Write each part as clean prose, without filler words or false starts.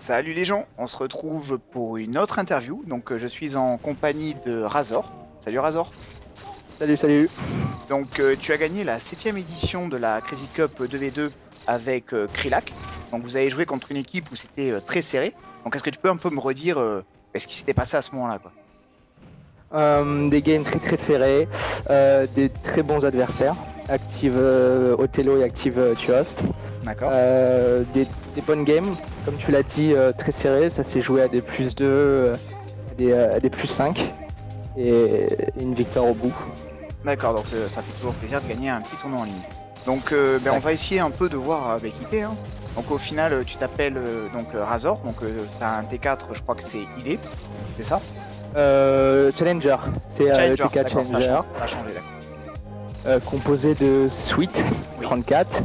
Salut les gens, on se retrouve pour une autre interview. Je suis en compagnie de Razor. Salut Razor. Salut, salut. Tu as gagné la 7e édition de la Crazy Cup 2v2 avec Krilac. Donc vous avez joué contre une équipe où c'était très serré. Donc est-ce que tu peux un peu me redire ce qui s'était passé à ce moment-là quoi? Des games très très serrés, des très bons adversaires, Active Othello et Active Tuost. D'accord. Des bonnes games, comme tu l'as dit, très serrées, ça s'est joué à des +2, à des +5 et une victoire au bout. D'accord, ça fait toujours plaisir de gagner un petit tournoi en ligne. On va essayer un peu de voir avec IP. Hein. Donc au final, tu t'appelles Razor, tu as un T4, je crois que c'est ID, c'est ça? Challenger, c'est Challenger, TK Challenger, ça a changé, composé de Sweet, oui. 34,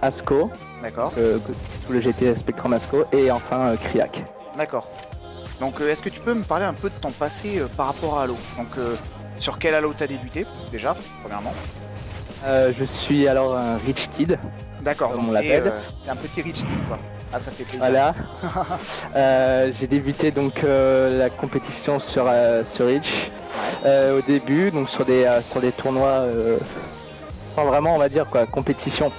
Asco, d'accord. Tout le GT Spectrum Asco, et enfin Kriak. D'accord. Est-ce que tu peux me parler un peu de ton passé par rapport à Halo? Sur quel Halo t'as débuté, déjà, premièrement? Je suis alors un Rich Kid. D'accord, comme on l'appelle. T'es un petit Rich Kid, quoi. Ah, ça fait plaisir. Voilà. J'ai débuté donc la compétition sur Rich au début, donc sur des tournois sans vraiment, on va dire quoi, compétition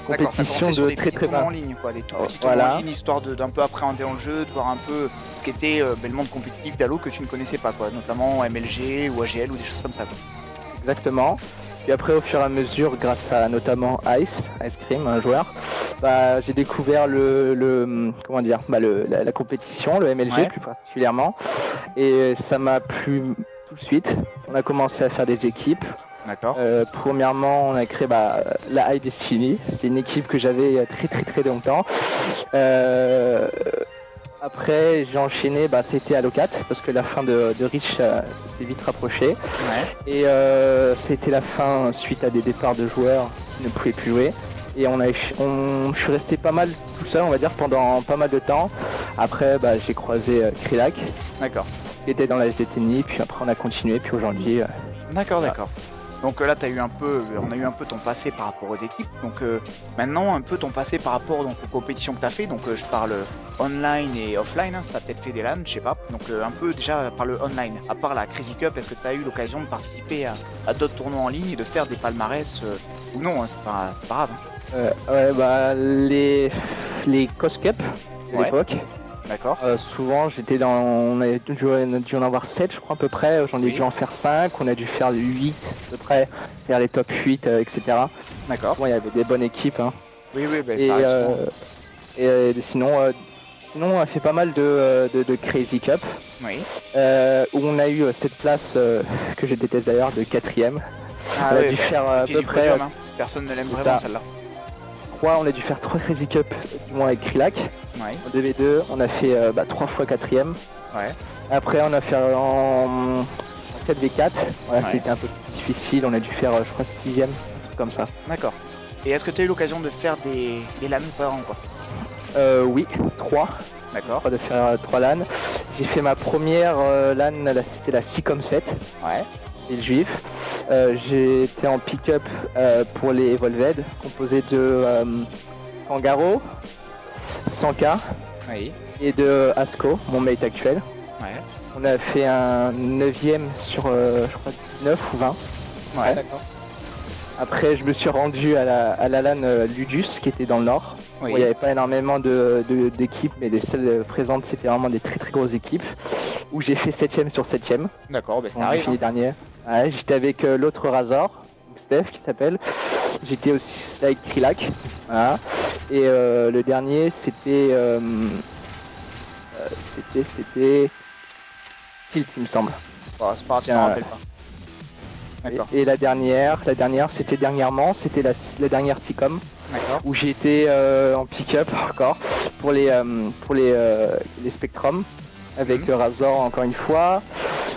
de très très bas en ligne, quoi, des tout petits tournois en ligne, histoire d'un peu appréhender le jeu, de voir un peu ce qu'était le monde compétitif d'Halo que tu ne connaissais pas, quoi, notamment MLG ou AGL ou des choses comme ça, quoi. Exactement. Puis après, au fur et à mesure, grâce à notamment Ice Cream, un joueur, j'ai découvert la compétition, le MLG plus particulièrement, et ça m'a plu tout de suite. On a commencé à faire des équipes. D'accord. Premièrement, on a créé la High Destiny. C'est une équipe que j'avais très très très longtemps. Après, j'ai enchaîné, c'était Halo 4 parce que la fin de Reach s'est vite rapprochée. Et c'était la fin suite à des départs de joueurs qui ne pouvaient plus jouer. Et je suis resté pas mal tout seul, on va dire, pendant pas mal de temps. Après, j'ai croisé Krilac. D'accord. Qui était dans la SDTNI, puis après on a continué, puis aujourd'hui. D'accord. Donc là, on a eu un peu ton passé par rapport aux équipes. Maintenant, un peu ton passé par rapport aux compétitions que tu as fait. Je parle online et offline. Hein, ça t'a peut-être fait des LAN, je sais pas. Un peu déjà par le online. À part la Crazy Cup, est-ce que tu as eu l'occasion de participer à d'autres tournois en ligne et de faire des palmarès ou non, hein, c'est pas grave. Hein. Les Cost Cup de l'époque. D'accord. Souvent on a dû en avoir 7 je crois à peu près, j'en ai dû en faire 5, on a dû faire 8 à peu près, faire les top 8, etc. D'accord. Bon, il y avait des bonnes équipes. Hein. Oui, ça reste sinon on a fait pas mal de Crazy Cup, où on a eu cette place que je déteste d'ailleurs, de 4ème. On a dû faire à peu près... Podium, hein. Personne ne l'aime vraiment celle-là. On a dû faire 3 Crazy Cup, du moins avec Krilac. En 2v2, on a fait 3 fois 4ème. Après, on a fait en 4v4. Voilà, c'était un peu plus difficile. On a dû faire, je crois, 6ème, un truc comme ça. D'accord. Et est-ce que tu as eu l'occasion de faire des LAN par an, quoi? Oui, 3. D'accord. De faire 3 LAN. J'ai fait ma première LAN, c'était la 6com7. Et le juif. J'ai été en pick-up pour les Evolved, composé de Kangaro, 100K et de Asco, mon mate actuel. On a fait un 9ème sur, je crois, 19 ou 20. D'accord. Après, je me suis rendu à la LAN Ludus, qui était dans le nord. Où il n'y avait pas énormément d'équipes, mais les seules présentes, c'était vraiment des très très grosses équipes. Où j'ai fait 7ème sur 7ème. D'accord, ça arrive. Fini dernier. J'étais avec l'autre Razor, Steph qui s'appelle. J'étais aussi avec Krilac. Voilà. Et le dernier c'était Tilt, il me semble. C'est pas grave, je m'en rappelle pas. Et la dernière c'était dernièrement, c'était la dernière SICOM. Où j'ai été en pick-up encore pour les Spectrum avec Razor encore une fois,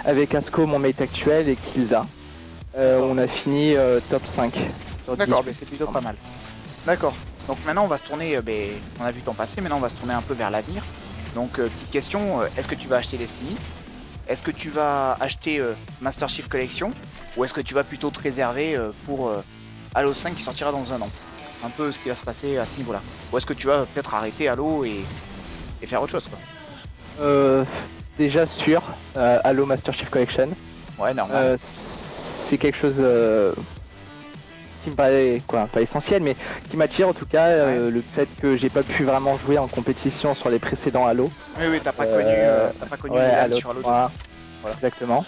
avec Asco mon mate actuel et Kilza. On a fini top 5. D'accord, c'est plutôt pas mal. D'accord. Donc maintenant on va se tourner, on a vu ton passé, maintenant on va se tourner un peu vers l'avenir. Petite question, est-ce que tu vas acheter Destiny? Est-ce que tu vas acheter Master Chief Collection? Ou est-ce que tu vas plutôt te réserver pour Halo 5 qui sortira dans un an? Un peu ce qui va se passer à ce niveau-là. Ou est-ce que tu vas peut-être arrêter Halo et et faire autre chose quoi. Déjà sur Halo Master Chief Collection. Ouais, normal. C'est quelque chose qui me paraît pas essentiel, mais qui m'attire en tout cas. Le fait que j'ai pas pu vraiment jouer en compétition sur les précédents Halo. Oui, t'as pas connu Halo sur Halo 3, 2. Voilà. Exactement,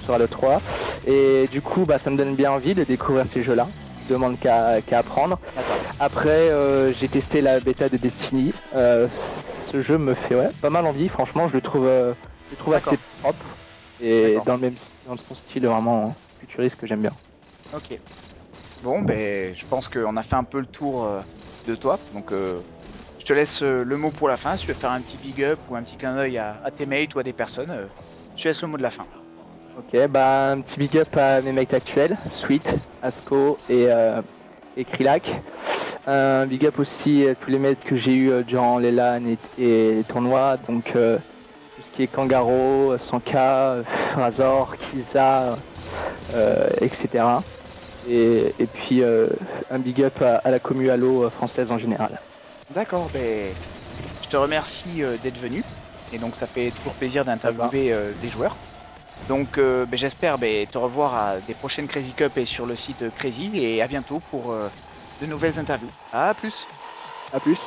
sur Halo 3. Et du coup, ça me donne bien envie de découvrir ces jeux-là. Je demande qu'à apprendre. Après, j'ai testé la bêta de Destiny. Ce jeu me fait pas mal envie. Franchement, je le trouve assez propre et dans son style vraiment futuriste que j'aime bien. Ok. Bon, je pense qu'on a fait un peu le tour de toi. Donc, je te laisse le mot pour la fin. Si tu veux faire un petit big up ou un petit clin d'œil à tes mates ou à des personnes, je te laisse le mot de la fin. Ok, un petit big up à mes mates actuels, Sweet, Asco et Krilac. Un big up aussi à tous les mates que j'ai eu durant les LAN et les tournois. Donc, tout ce qui est Kangaro, Sanka, Razor, Kiza, etc. Et puis un big up à la commu Halo française en général. D'accord, je te remercie d'être venu. Et donc ça fait toujours plaisir d'interviewer des joueurs. Donc j'espère te revoir à des prochaines Crazy Cup et sur le site Crazy. Et à bientôt pour de nouvelles interviews. À plus. À plus.